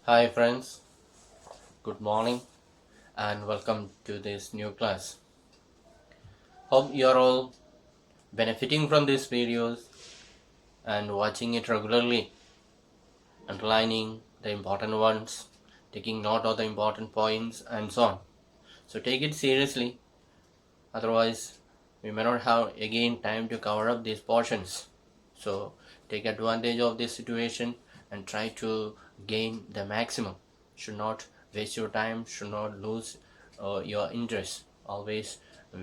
Hi friends, good morning and welcome to this new class. Hope you are all benefiting from these videos and watching it regularly, underlining the important ones, taking note of the important points and so on. So take it seriously, otherwise we may not have again time to cover up these portions. So take advantage of this situation and try to gain the maximum. Should not waste your time, should not lose your interest. Always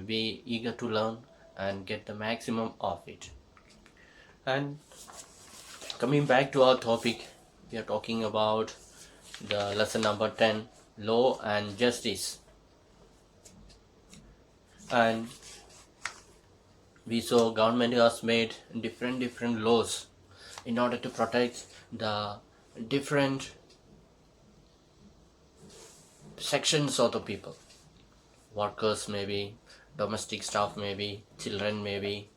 be eager to learn and get the maximum of it. And coming back to our topic, we are talking about the lesson number 10, law and justice. And we saw government has made different laws in order to protect the different sections of the people. Workers maybe, domestic staff maybe, children maybe,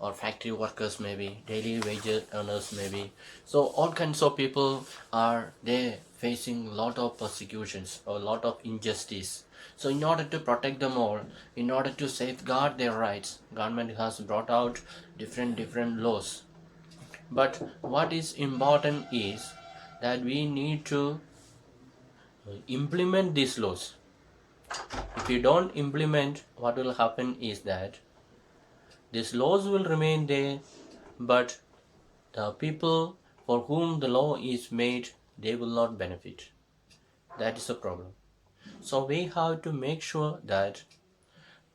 or factory workers maybe, daily wage earners maybe. So all kinds of people are there facing a lot of persecutions or a lot of injustice. So in order to protect them all, in order to safeguard their rights, government has brought out different laws. But what is important is that we need to implement these laws. If we don't implement, what will happen is that these laws will remain there, but the people for whom the law is made, they will not benefit. That is the problem. So we have to make sure that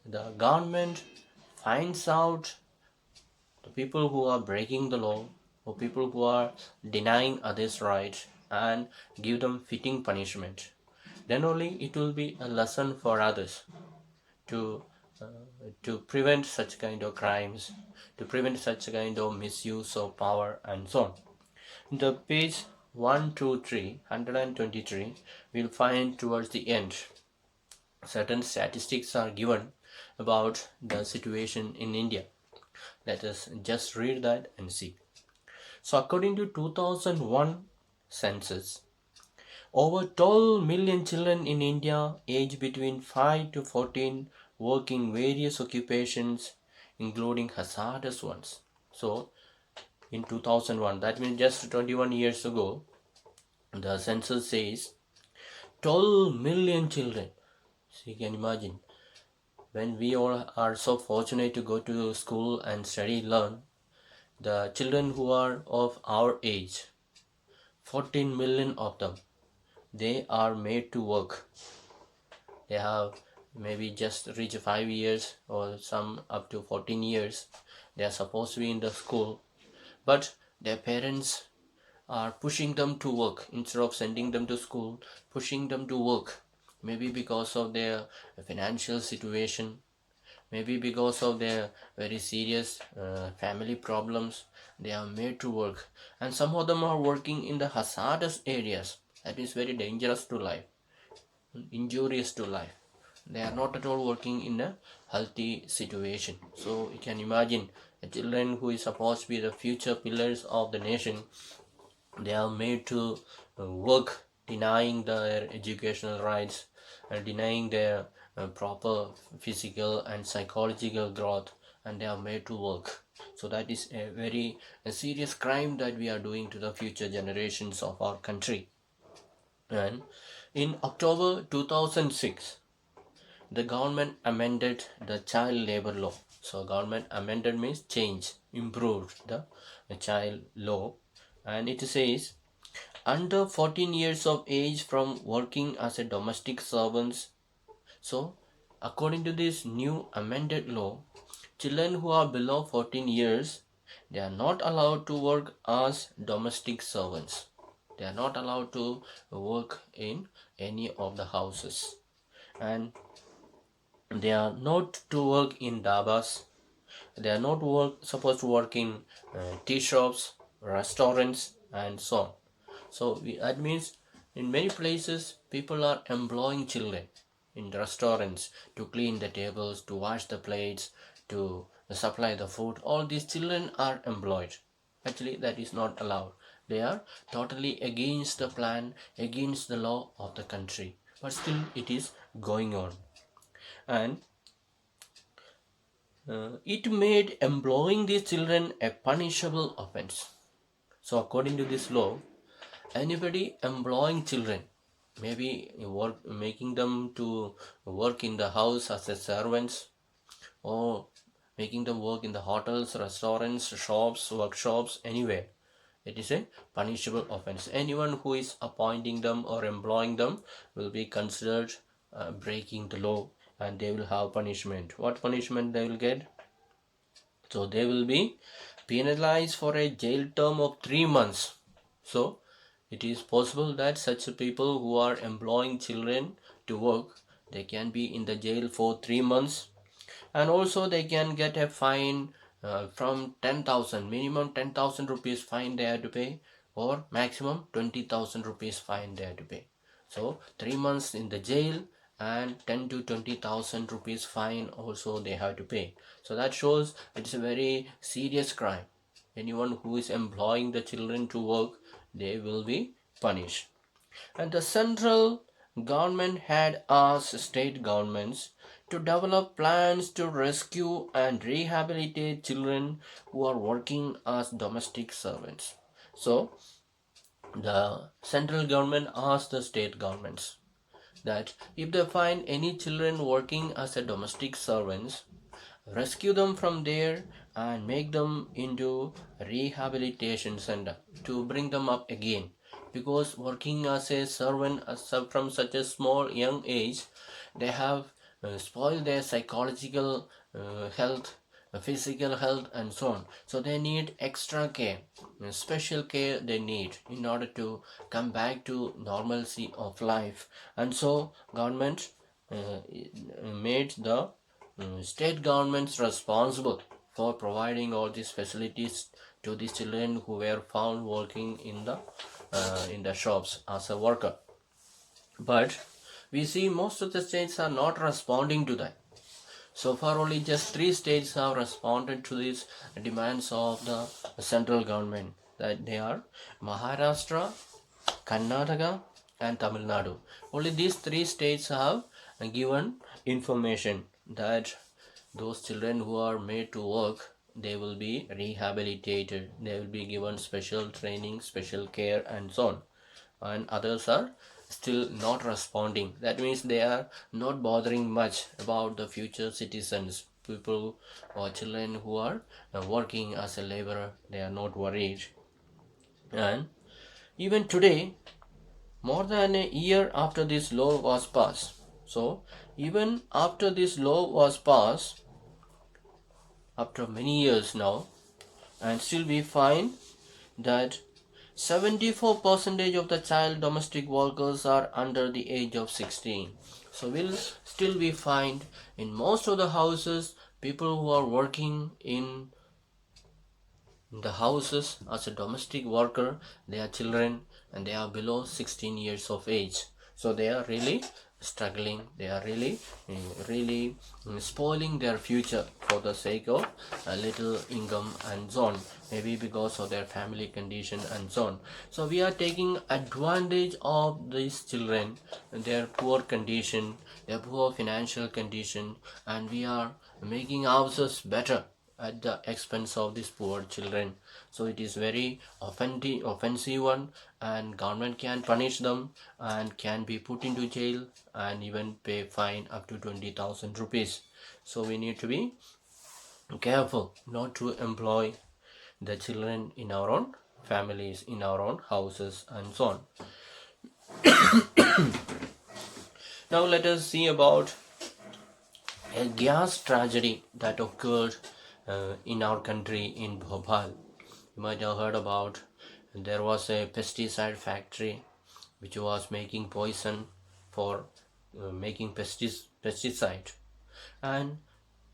the government finds out the people who are breaking the law, or people who are denying others' rights, and give them fitting punishment. Then only it will be a lesson for others to uh, to prevent such kind of crimes, to prevent such kind of misuse of power and so on. In the page 123, 123, we'll find towards the end certain statistics are given about the situation in India. Let us just read that and see. So according to 2001 census, over 12 million children in India aged between 5 to 14 work in various occupations, including hazardous ones. So, in 2001, that means just 21 years ago, the census says 12 million children. So, you can imagine when we all are so fortunate to go to school and study, learn, the children who are of our age, 14 million of them, they are made to work. They have maybe just reached 5 years or some up to 14 years. They are supposed to be in the school, but their parents are pushing them to work instead of sending them to school, pushing them to work. Maybe because of their financial situation, maybe because of their very serious family problems, they are made to work. And some of them are working in the hazardous areas. That is very dangerous to life, injurious to life. They are not at all working in a healthy situation. So you can imagine the children who is supposed to be the future pillars of the nation, they are made to work, denying their educational rights and denying their proper physical and psychological growth, and they are made to work. So that is a very serious crime that we are doing to the future generations of our country. And in October 2006, the government amended the child labor law. So government amended means change, improved the child law, and it says under 14 years of age from working as a domestic servants. So according to this new amended law, children who are below 14 years, they are not allowed to work as domestic servants. They are not allowed to work in any of the houses, and they are not to work in dabas. They are not supposed to work in tea shops, restaurants, and so on. So that means in many places people are employing children in restaurants to clean the tables, to wash the plates, to supply the food. All these children are employed. Actually, that is not allowed. They are totally against the plan, against the law of the country. But still it is going on. And it made employing these children a punishable offense. So according to this law, anybody employing children, maybe making them to work in the house as a servants, or making them work in the hotels, restaurants, shops, workshops, anywhere, it is a punishable offense. Anyone who is appointing them or employing them will be considered breaking the law, and they will have punishment. What punishment they will get? So they will be penalized for a jail term of 3 months. So it is possible that such people who are employing children to work, they can be in the jail for 3 months, and also they can get a fine from 10,000, minimum 10,000 rupees fine they have to pay, or maximum 20,000 rupees fine they have to pay. So 3 months in the jail and 10 to 20,000 rupees fine also they have to pay. So that shows it's a very serious crime. Anyone who is employing the children to work, they will be punished. And the central government had asked state governments to develop plans to rescue and rehabilitate children who are working as domestic servants. So the central government asked the state governments that if they find any children working as a domestic servants, rescue them from there and make them into rehabilitation center to bring them up again, because working as a servant from such a small young age, they have spoiled their psychological health, physical health, and so on. So they need extra care, special care they need in order to come back to normalcy of life. And so government made the state governments responsible for providing all these facilities to the children who were found working in the shops as a worker. But we see most of the states are not responding to that. So far only just 3 states have responded to these demands of the central government, that they are Maharashtra, Karnataka, and Tamil Nadu. Only these 3 states have given information that those children who are made to work, they will be rehabilitated, they will be given special training, special care, and so on. And others are still not responding. That means they are not bothering much about the future citizens, people or children who are working as a laborer. They are not worried. And even today, more than a year after this law was passed, so even after this law was passed, after many years now, and still we find that 74% of the child domestic workers are under the age of 16. So still we find in most of the houses, people who are working in the houses as a domestic worker, they are children and they are below 16 years of age. So they are really struggling, they are really spoiling their future for the sake of a little income and so on, maybe because of their family condition and so on. So we are taking advantage of these children, their poor condition, their poor financial condition, and we are making ourselves better at the expense of these poor children. So it is very offensive one, and government can punish them and can be put into jail and even pay fine up to 20,000 rupees. So we need to be careful not to employ the children in our own families, in our own houses, and so on. Now let us see about a gas tragedy that occurred in our country in Bhopal. You might have heard about, there was a pesticide factory which was making poison for making pesticide, and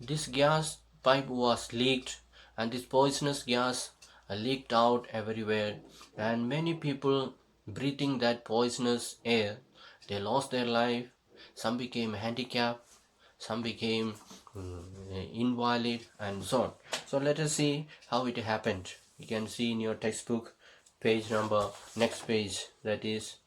this gas pipe was leaked, and this poisonous gas leaked out everywhere, and many people breathing that poisonous air, they lost their life. Some became handicapped, some became invalid, and so on. So let us see how it happened. You can see in your textbook page number, next page, that is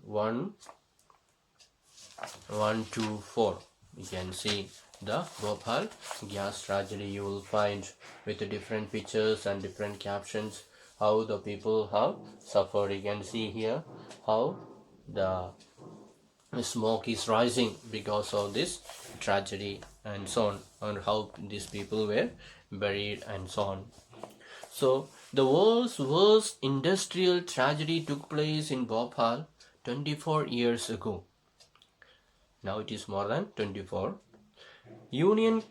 124. You can see the Bhopal gas tragedy. You will find with the different pictures and different captions how the people have suffered. You can see here how the smoke is rising because of this tragedy and so on, and how these people were buried and so on. So the world's worst industrial tragedy took place in Bhopal 24 years ago. Now it is more than 24. Union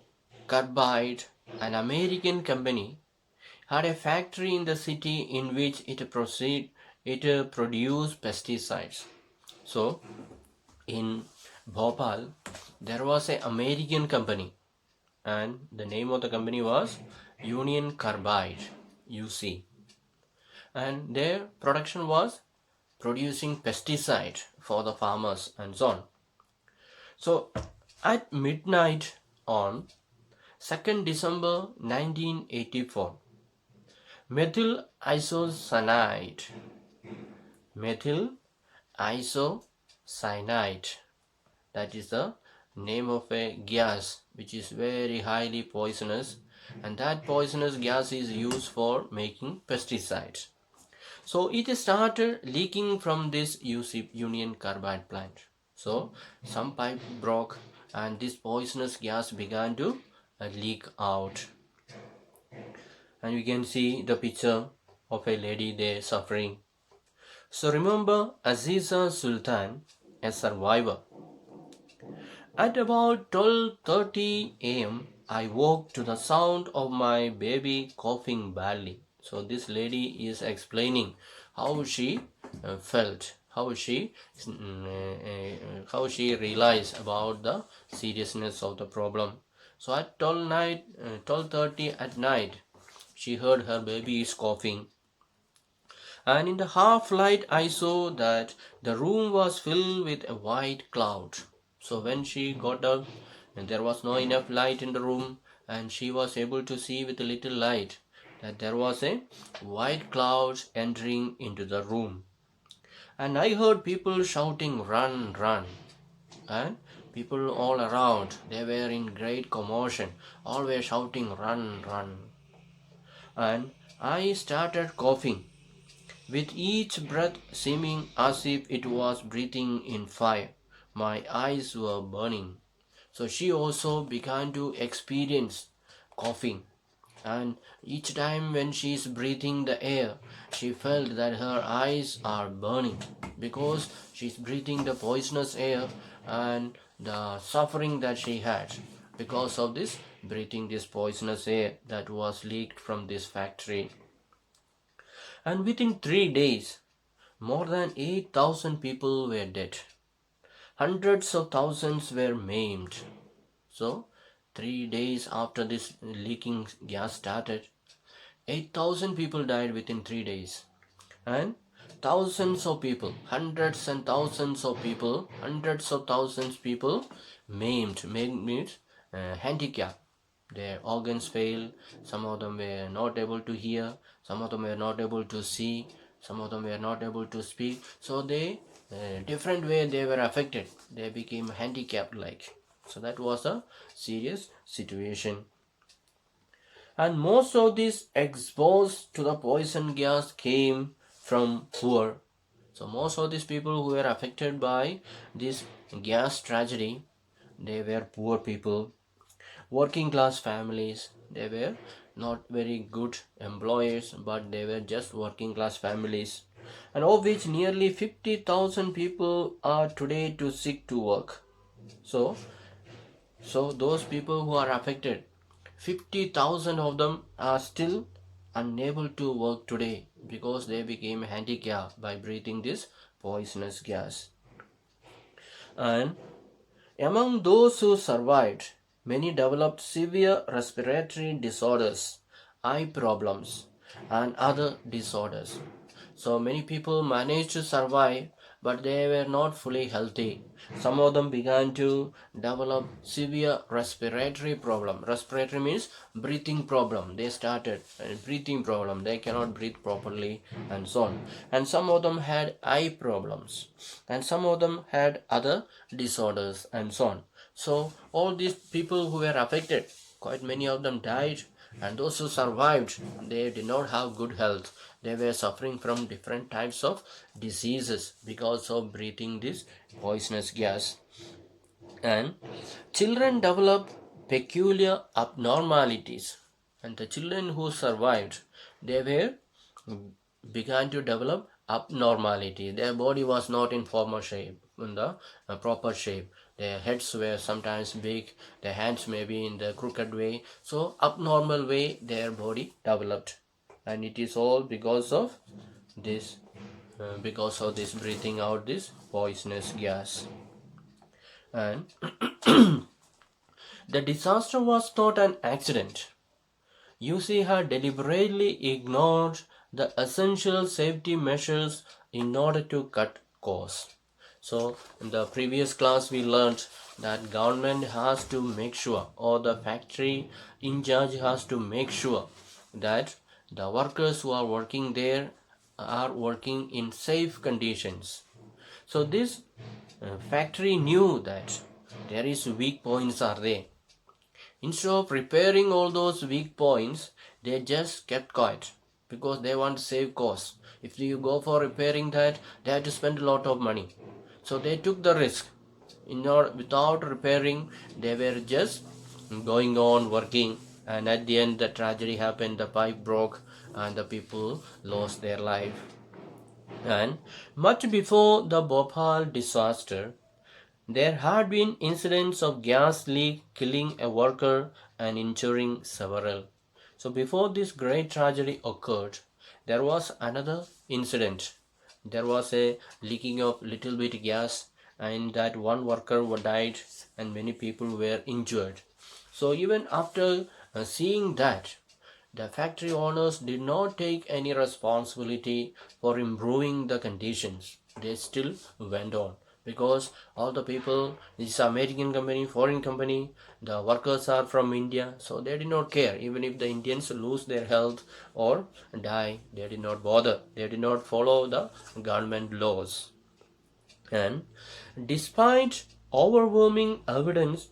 Carbide, an American company, had a factory in the city in which it produced pesticides. So in Bhopal, there was an American company, and the name of the company was Union Carbide, UC, and their production was producing pesticide for the farmers and so on. So at midnight on 2nd December 1984, methyl isocyanide, that is the name of a gas which is very highly poisonous, and that poisonous gas is used for making pesticides. So it started leaking from this Union Carbide plant. So some pipe broke and this poisonous gas began to leak out. And you can see the picture of a lady there suffering. So remember Aziza Sultan, a survivor. At about 12:30 a.m., I woke to the sound of my baby coughing badly. So this lady is explaining how she felt, how she realized about the seriousness of the problem. So at 12:30 at night, she heard her baby is coughing. And in the half light, I saw that the room was filled with a white cloud. So when she got up, and there was no enough light in the room, and she was able to see with a little light that there was a white cloud entering into the room. And I heard people shouting, "Run, run!" And people all around, they were in great commotion, all were shouting, "Run, run!" And I started coughing, with each breath seeming as if it was breathing in fire. My eyes were burning. So she also began to experience coughing, and each time when she is breathing the air, she felt that her eyes are burning because she is breathing the poisonous air, and the suffering that she had because of this breathing this poisonous air that was leaked from this factory. And within 3 days, more than 8,000 people were dead. Hundreds of thousands were maimed. So, 3 days after this leaking gas started, 8,000 people died within 3 days. And thousands of people, hundreds and thousands of people, hundreds of thousands people maimed. Maimed means handicapped. Their organs failed. Some of them were not able to hear. Some of them were not able to see. Some of them were not able to speak. So they, different way they were affected. They became handicapped like. So that was a serious situation. And most of these exposed to the poison gas came from poor. So most of these people who were affected by this gas tragedy, they were poor people, working class families. They were not very good employers, but they were just working class families, and of which nearly 50,000 people are today too sick to work. So those people who are affected, 50,000 of them are still unable to work today because they became handicapped by breathing this poisonous gas. And among those who survived, many developed severe respiratory disorders, eye problems, and other disorders. So many people managed to survive, but they were not fully healthy. Some of them began to develop severe respiratory problem. Respiratory means breathing problem. They started breathing problem. They cannot breathe properly and so on. And some of them had eye problems. And some of them had other disorders and so on. So all these people who were affected, quite many of them died, and those who survived, they did not have good health. They were suffering from different types of diseases because of breathing this poisonous gas. And children develop peculiar abnormalities, and the children who survived, they were began to develop abnormality. Their body was not in former shape, in the proper shape. Their heads were sometimes big, their hands may be in the crooked way. So abnormal way their body developed, and it is all because of this breathing out this poisonous gas. And the disaster was not an accident. UC had deliberately ignored the essential safety measures in order to cut costs. So in the previous class we learned that government has to make sure, or the factory in charge has to make sure, that the workers who are working there are working in safe conditions. So this factory knew that there is weak points are there. Instead of repairing all those weak points, they just kept quiet because they want to save costs. If you go for repairing that, they have to spend a lot of money. So they took the risk. Without repairing, they were just going on working, and at the end the tragedy happened. The pipe broke and the people lost their life. And much before the Bhopal disaster, there had been incidents of gas leak killing a worker and injuring several. So before this great tragedy occurred, there was another incident. There was a leaking of little bit gas, and that one worker died and many people were injured. So even after seeing that, the factory owners did not take any responsibility for improving the conditions. They still went on because all the people, this American company, foreign company, the workers are from India, so they did not care. Even if the Indians lose their health or die, they did not bother. They did not follow the government laws. And despite overwhelming evidence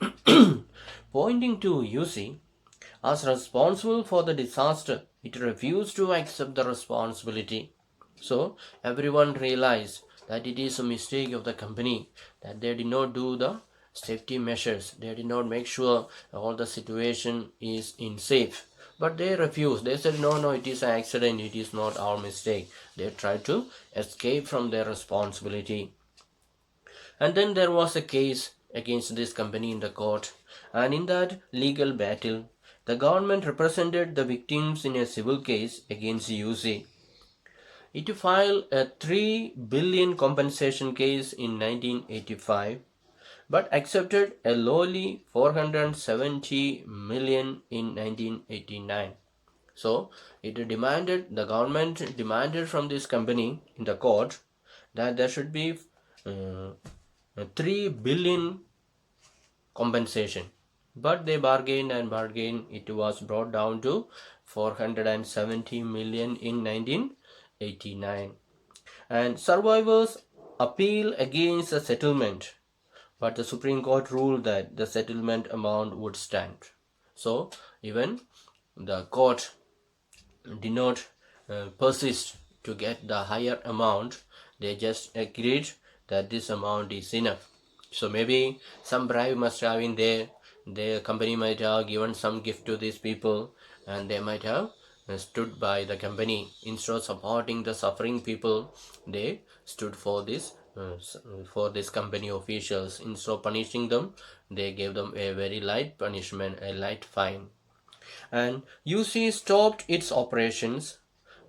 pointing to UC as responsible for the disaster, it refused to accept the responsibility. So everyone realized that it is a mistake of the company, that they did not do the safety measures. They did not make sure all the situation is in safe. But they refused. They said, no, it is an accident. It is not our mistake. They tried to escape from their responsibility. And then there was a case against this company in the court. And in that legal battle, the government represented the victims in a civil case against UC. It filed a 3 billion compensation case in 1985, but accepted a lowly 470 million in 1989. So the government demanded from this company in the court that there should be 3 billion compensation. But they bargained and bargained. It was brought down to 470 million in 1989. And survivors appeal against the settlement, but the Supreme Court ruled that the settlement amount would stand. So even the court did not persist to get the higher amount. They just agreed that this amount is enough. So maybe some bribe must have been there. The company might have given some gift to these people, and they might have stood by the company. Instead of supporting the suffering people, they stood for this company officials. Instead of punishing them, they gave them a very light punishment, a light fine. And UC stopped its operations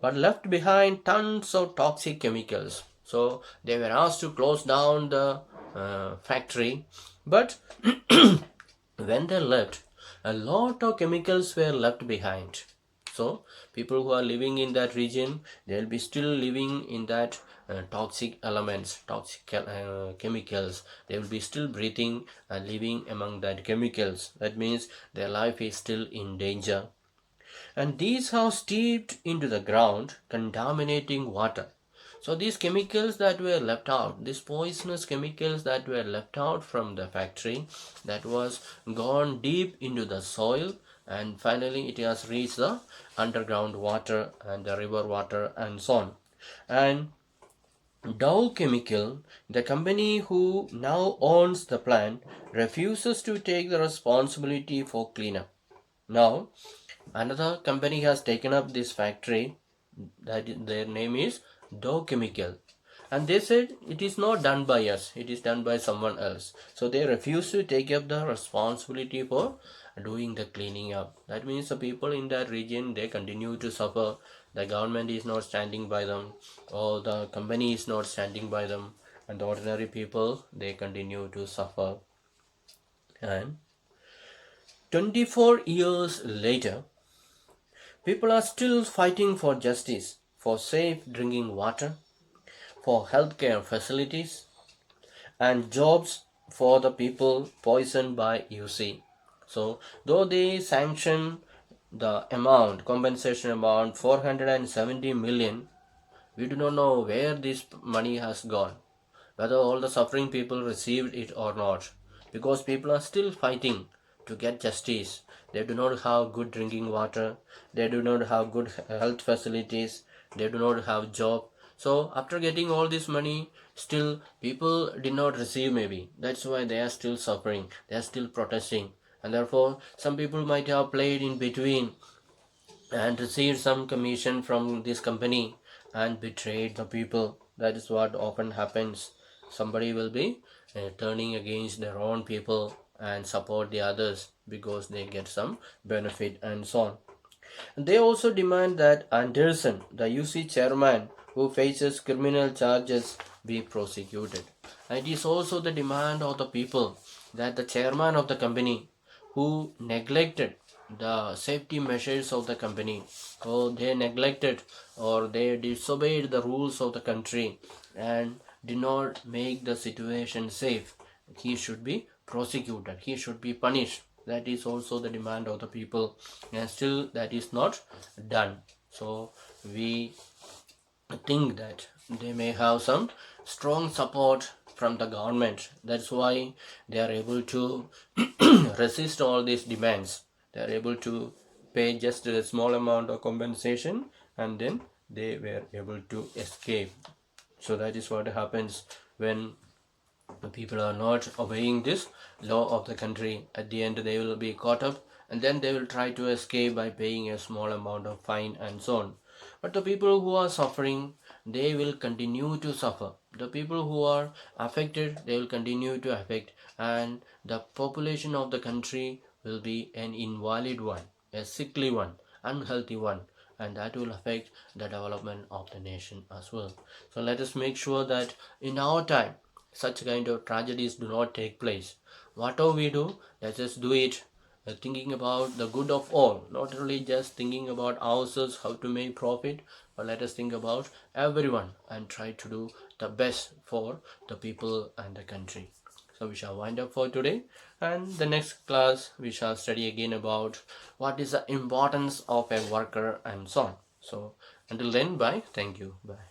but left behind tons of toxic chemicals. So they were asked to close down the factory, but when they left, a lot of chemicals were left behind. So people who are living in that region, they'll be still living in that toxic elements, toxic chemicals. They will be still breathing and living among that chemicals. That means their life is still in danger. And these have steeped into the ground, contaminating water. So these chemicals that were left out, these poisonous chemicals that were left out from the factory, that was gone deep into the soil, and finally it has reached the underground water and the river water and so on. And Dow Chemical, the company who now owns the plant, refuses to take the responsibility for cleanup. Now, another company has taken up this factory, that their name is Dow Chemical, and they said it is not done by us, it is done by someone else. So they refuse to take up the responsibility for doing the cleaning up. That means the people in that region, they continue to suffer. The government is not standing by them, or the company is not standing by them, and the ordinary people, they continue to suffer. And 24 years later, people are still fighting for justice, for safe drinking water, for healthcare facilities, and jobs for the people poisoned by UC. So, though they sanction the amount, compensation amount 470 million, we do not know where this money has gone, whether all the suffering people received it or not, because people are still fighting to get justice. They do not have good drinking water, they do not have good health facilities, they do not have job. So after getting all this money, still people did not receive, maybe that's why they are still suffering, they are still protesting. And therefore some people might have played in between and received some commission from this company and betrayed the people. That is what often happens. Somebody will be turning against their own people and support the others because they get some benefit and so on. And they also demand that Anderson, the UC chairman who faces criminal charges, be prosecuted. And it is also the demand of the people that the chairman of the company who neglected the safety measures of the company, or they neglected or they disobeyed the rules of the country and did not make the situation safe, he should be prosecuted, he should be punished. That is also the demand of the people, and still that is not done. So we think that they may have some strong support from the government. That's why they are able to resist all these demands. They are able to pay just a small amount of compensation, and then they were able to escape. So that is what happens when the people are not obeying this law of the country. At the end they will be caught up, and then they will try to escape by paying a small amount of fine and so on. But the people who are suffering, they will continue to suffer. The people who are affected, they will continue to affect, and the population of the country will be an invalid one, a sickly one, unhealthy one, and that will affect the development of the nation as well. So let us make sure that in our time such kind of tragedies do not take place. Whatever we do, let us do it thinking about the good of all, not only just thinking about ourselves, how to make profit, but let us think about everyone and try to do the best for the people and the country. So we shall wind up for today, and the next class we shall study again about what is the importance of a worker and so on. So until then, bye. Thank you. Bye.